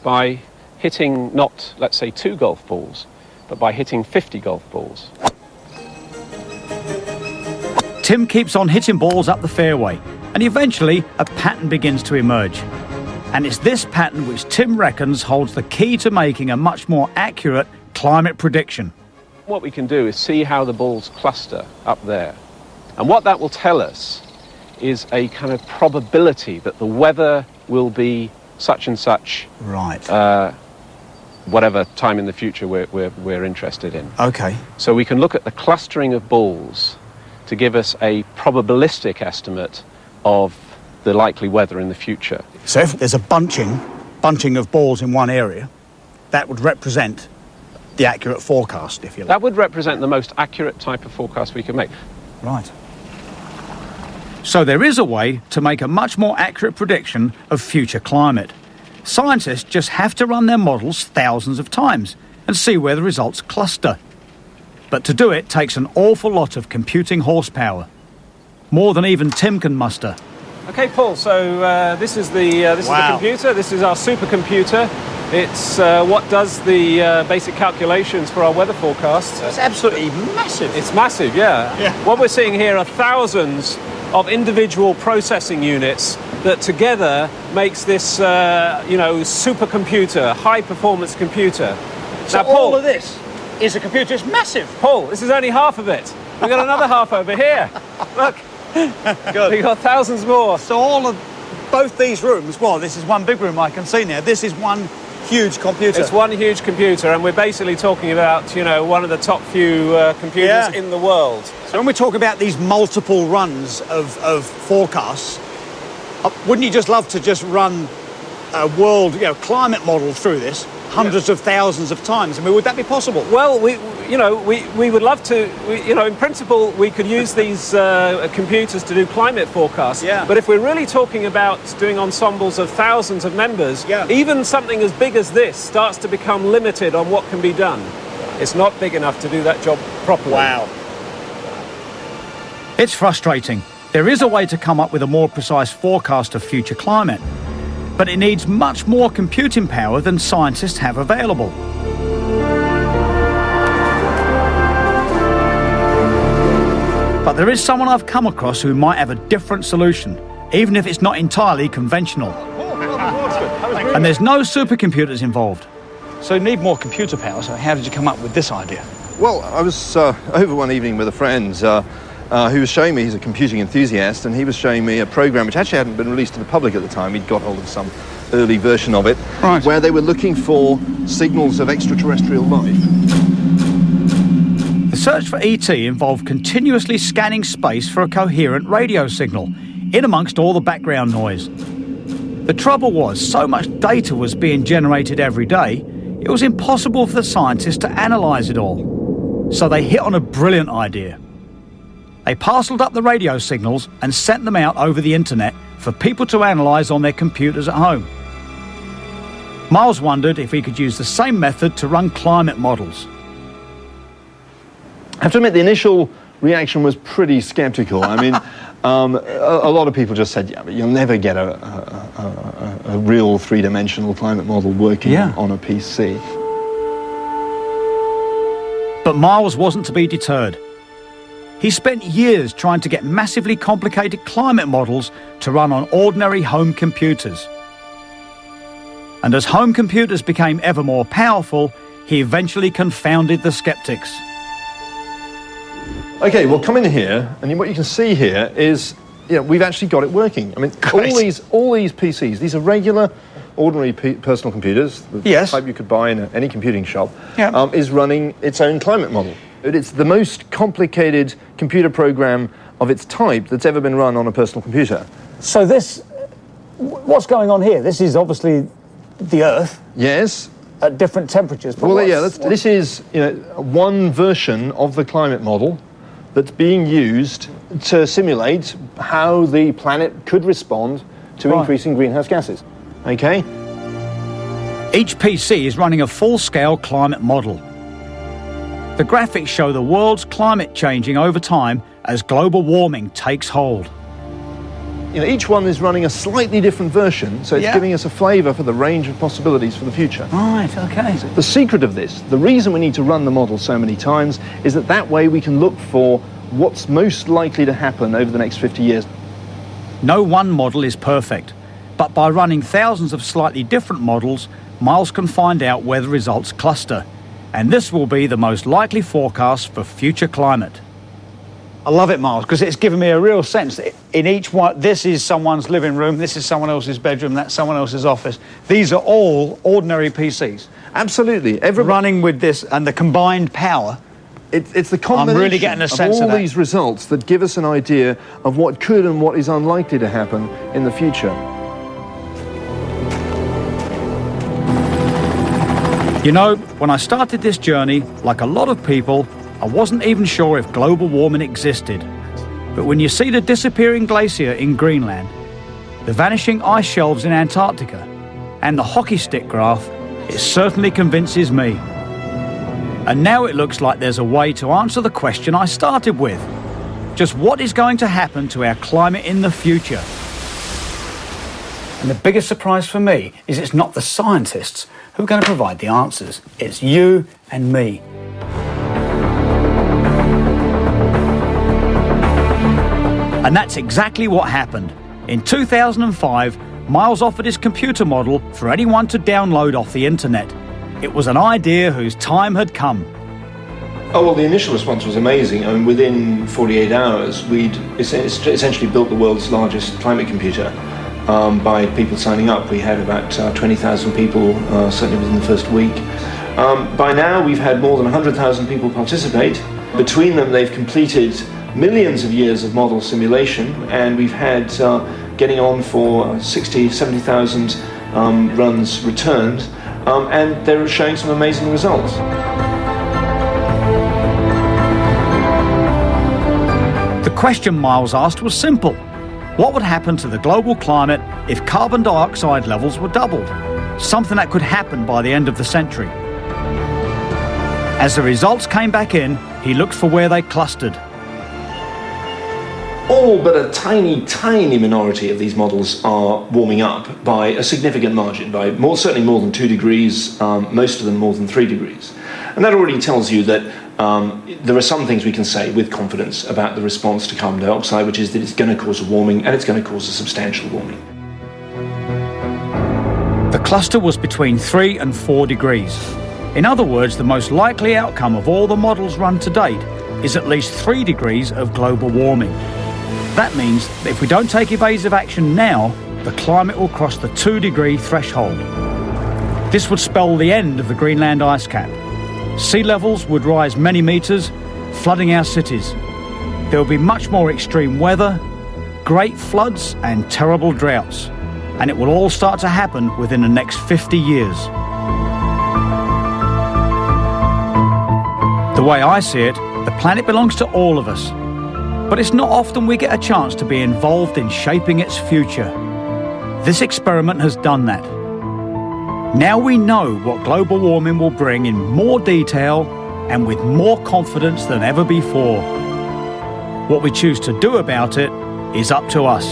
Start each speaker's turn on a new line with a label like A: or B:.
A: by hitting not, let's say, 2 golf balls, but by hitting 50 golf balls.
B: Tim keeps on hitting balls up the fairway, and eventually a pattern begins to emerge. And it's this pattern which Tim reckons holds the key to making a much more accurate climate prediction.
A: What we can do is see how the balls cluster up there. And what that will tell us is a kind of probability that the weather will be such and such.
B: Right.
A: Whatever time in the future we're interested in.
B: Okay.
A: So we can look at the clustering of balls to give us a probabilistic estimate of the likely weather in the future.
B: So if there's a bunching of balls in one area, that would represent the accurate forecast, if you like.
A: That would represent the most accurate type of forecast we can make.
B: Right. So there is a way to make a much more accurate prediction of future climate. Scientists just have to run their models thousands of times and see where the results cluster. But to do it takes an awful lot of computing horsepower. More than even Tim can muster.
A: Okay, Paul, so this is the computer. This is our supercomputer. It's what does the basic calculations for our weather forecasts.
B: It's absolutely massive.
A: It's massive, yeah. What we're seeing here are thousands of individual processing units that together makes this, supercomputer, high-performance computer.
B: So now, Paul, all of this is a computer. It's massive.
A: Paul, this is only half of it. We've got another half over here. Look.
B: Good.
A: We've got thousands more.
B: So all of both these rooms, well, this is one big room I can see now. This is one huge computer.
A: It's one huge computer, and we're basically talking about, one of the top few computers in the world.
B: So when we talk about these multiple runs of forecasts, wouldn't you just love to just run a world, climate model through this hundreds of thousands of times? I mean, would that be possible?
A: Well, we would love to. In principle, we could use these computers to do climate forecasts.
B: Yeah.
A: But if we're really talking about doing ensembles of thousands of members, even something as big as this starts to become limited on what can be done. It's not big enough to do that job properly.
B: Wow. It's frustrating. There is a way to come up with a more precise forecast of future climate, but it needs much more computing power than scientists have available. But there is someone I've come across who might have a different solution, even if it's not entirely conventional. And there's no supercomputers involved. So you need more computer power, so how did you come up with this idea?
C: Well, I was over one evening with a friend who was showing me, he's a computing enthusiast, and he was showing me a program which actually hadn't been released to the public at the time. He'd got hold of some early version of it, where they were looking for signals of extraterrestrial life.
B: The search for ET involved continuously scanning space for a coherent radio signal, in amongst all the background noise. The trouble was, so much data was being generated every day, it was impossible for the scientists to analyse it all. So they hit on a brilliant idea. They parcelled up the radio signals and sent them out over the internet for people to analyse on their computers at home. Miles wondered if he could use the same method to run climate models.
C: I have to admit, the initial reaction was pretty sceptical. I mean, a lot of people just said, yeah, but you'll never get a real three-dimensional climate model working on a PC.
B: But Miles wasn't to be deterred. He spent years trying to get massively complicated climate models to run on ordinary home computers. And as home computers became ever more powerful, he eventually confounded the skeptics.
C: Okay, well, come in here, and what you can see here is, we've actually got it working. I mean, all these PCs, these are regular, ordinary personal computers, the type you could buy in any computing shop, is running its own climate model. It's the most complicated computer program of its type that's ever been run on a personal computer.
B: So what's going on here? This is obviously the Earth.
C: Yes.
B: At different temperatures.
C: Well, this is one version of the climate model that's being used to simulate how the planet could respond to increasing greenhouse gases. Okay?
B: Each PC is running a full-scale climate model. The graphics show the world's climate changing over time as global warming takes hold.
C: each one is running a slightly different version, so it's giving us a flavour for the range of possibilities for the future.
B: Right, okay.
C: The secret of this, the reason we need to run the model so many times, is that way we can look for what's most likely to happen over the next 50 years.
B: No one model is perfect, but by running thousands of slightly different models, Miles can find out where the results cluster. And this will be the most likely forecast for future climate. I love it, Miles, because it's given me a real sense that in each one, this is someone's living room, this is someone else's bedroom, that's someone else's office. These are all ordinary PCs.
C: Absolutely.
B: Running with this and the combined power.
C: It's the combination
B: I'm really getting a sense
C: of all these results that give us an idea of what could and what is unlikely to happen in the future.
B: You know, when I started this journey, like a lot of people, I wasn't even sure if global warming existed. But when you see the disappearing glacier in Greenland, the vanishing ice shelves in Antarctica, and the hockey stick graph, it certainly convinces me. And now it looks like there's a way to answer the question I started with. Just what is going to happen to our climate in the future? And the biggest surprise for me is it's not the scientists who are going to provide the answers. It's you and me. And that's exactly what happened. In 2005, Miles offered his computer model for anyone to download off the internet. It was an idea whose time had come.
C: Oh, well, the initial response was amazing. I mean, within 48 hours, we'd essentially built the world's largest climate computer by people signing up. We had about 20,000 people, certainly within the first week. By now, we've had more than 100,000 people participate. Between them, they've completed millions of years of model simulation, and we've had getting on for 60,000, 70,000 runs returned, and they're showing some amazing results.
B: The question Miles asked was simple. What would happen to the global climate if carbon dioxide levels were doubled? Something that could happen by the end of the century. As the results came back in, he looked for where they clustered.
C: All but a tiny, tiny minority of these models are warming up by a significant margin, by certainly more than 2 degrees, most of them more than 3 degrees. And that already tells you that there are some things we can say with confidence about the response to carbon dioxide, which is that it's going to cause a warming, and it's going to cause a substantial warming.
B: The cluster was between 3 and 4 degrees. In other words, the most likely outcome of all the models run to date is at least 3 degrees of global warming. That means that if we don't take evasive action now, the climate will cross the 2-degree threshold. This would spell the end of the Greenland ice cap. Sea levels would rise many metres, flooding our cities. There will be much more extreme weather, great floods and terrible droughts. And it will all start to happen within the next 50 years. The way I see it, the planet belongs to all of us. But it's not often we get a chance to be involved in shaping its future. This experiment has done that. Now we know what global warming will bring in more detail and with more confidence than ever before. What we choose to do about it is up to us.